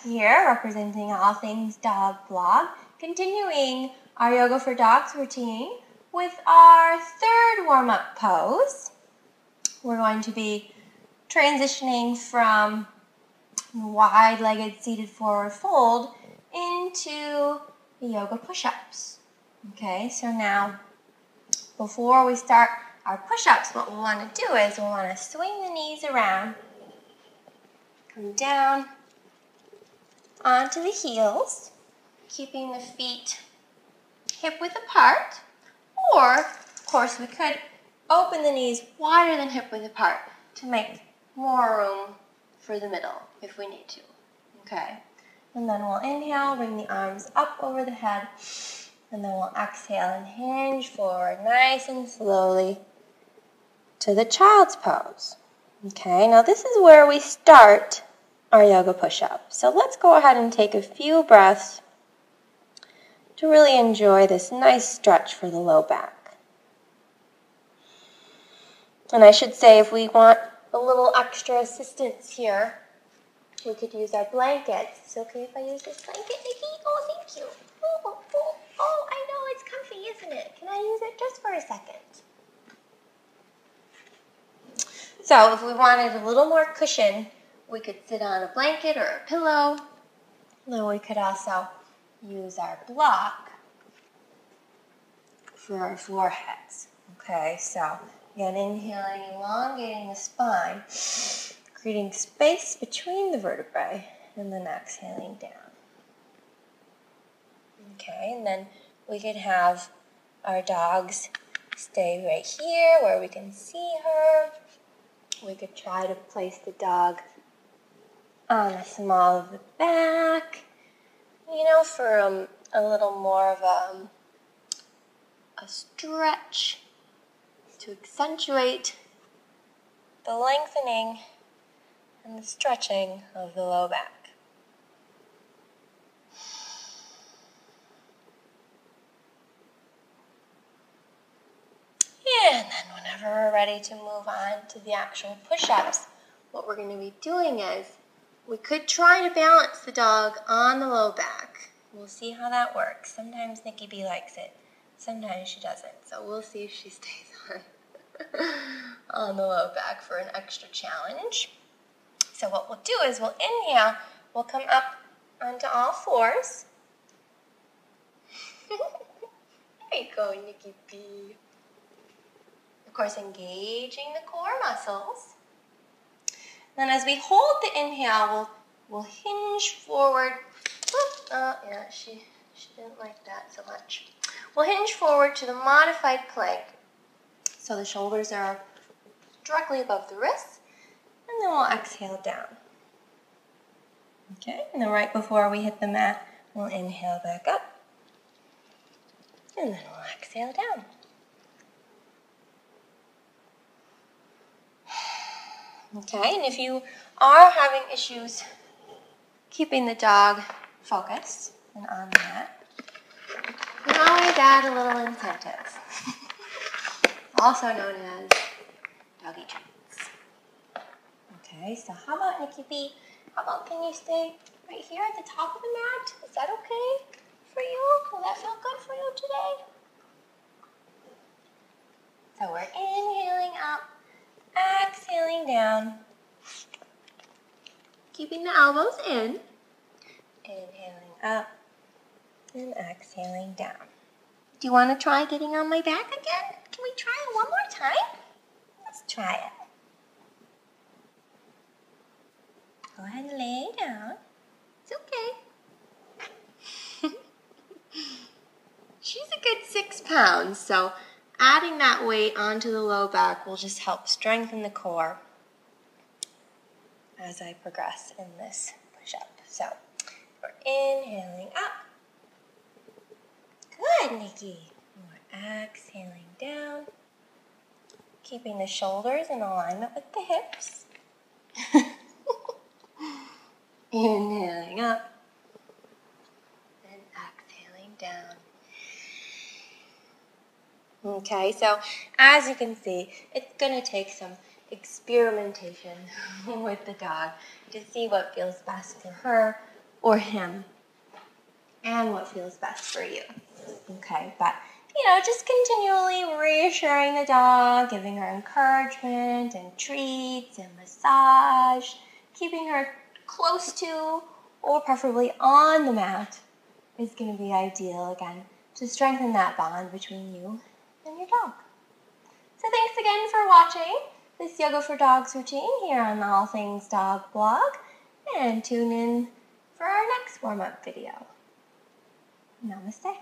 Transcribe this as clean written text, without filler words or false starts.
here, representing All Things Dog Blog, continuing our Yoga for Dogs routine with our third warm-up pose. We're going to be transitioning from wide-legged seated forward fold into the yoga push-ups. Okay, so now before we start our push-ups, what we'll want to do is we'll want to swing the knees around, come down onto the heels, keeping the feet hip-width apart, or, of course, we could open the knees wider than hip-width apart to make more room for the middle if we need to. Okay, and then we'll inhale, bring the arms up over the head, and then we'll exhale and hinge forward nice and slowly to the child's pose. Okay, now this is where we start our yoga push-up. So let's go ahead and take a few breaths to really enjoy this nice stretch for the low back. And I should say, if we want a little extra assistance here, we could use our blankets. Is it okay if I use this blanket, Nikki? Oh, thank you. Oh, I know, it's comfy, isn't it? Can I use it just for a second? So if we wanted a little more cushion, we could sit on a blanket or a pillow. Then we could also use our block for our foreheads. Okay, so again, inhaling, elongating the spine, creating space between the vertebrae, and then exhaling down. Okay, and then we could have our dogs stay right here where we can see her. We could try to place the dog on the small of the back, for a little more of a stretch to accentuate the lengthening and the stretching of the low back. And then whenever we're ready to move on to the actual push-ups, what we're going to be doing is we could try to balance the dog on the low back. We'll see how that works. Sometimes Nikki B likes it. Sometimes she doesn't. So we'll see if she stays on the low back for an extra challenge. So what we'll do is we'll inhale. We'll come up onto all fours. There you go, Nikki B. Of course, engaging the core muscles. Then as we hold the inhale, we'll hinge forward. Yeah, she didn't like that so much. We'll hinge forward to the modified plank. So the shoulders are directly above the wrists. And then we'll exhale down. Okay, and then right before we hit the mat, we'll inhale back up. And then we'll exhale down. Okay, and if you are having issues keeping the dog focused and on the mat, you can always add a little incentive, also known as doggy treats. Okay, so how about Nikki B? How about can you stay right here at the top of the mat? Is that okay for you? Will that feel good for you today? So we're inhaling up, exhaling down, keeping the elbows in, inhaling up, and exhaling down. Do you want to try getting on my back again? Can we try it one more time? Let's try it. Go ahead and lay down. It's okay. She's a good 6 pounds, so adding that weight onto the low back will just help strengthen the core as I progress in this push-up. So we're inhaling up. Good, Nikki. We're exhaling down, keeping the shoulders in alignment with the hips. Inhaling up and exhaling down. Okay, so as you can see, it's going to take some experimentation with the dog to see what feels best for her or him, and what feels best for you. Okay, but just continually reassuring the dog, giving her encouragement and treats and massage, keeping her close to or preferably on the mat is going to be ideal, again, to strengthen that bond between you and your dog. So thanks again for watching this Yoga for Dogs routine here on the All Things Dog blog, and tune in for our next warm-up video. Namaste.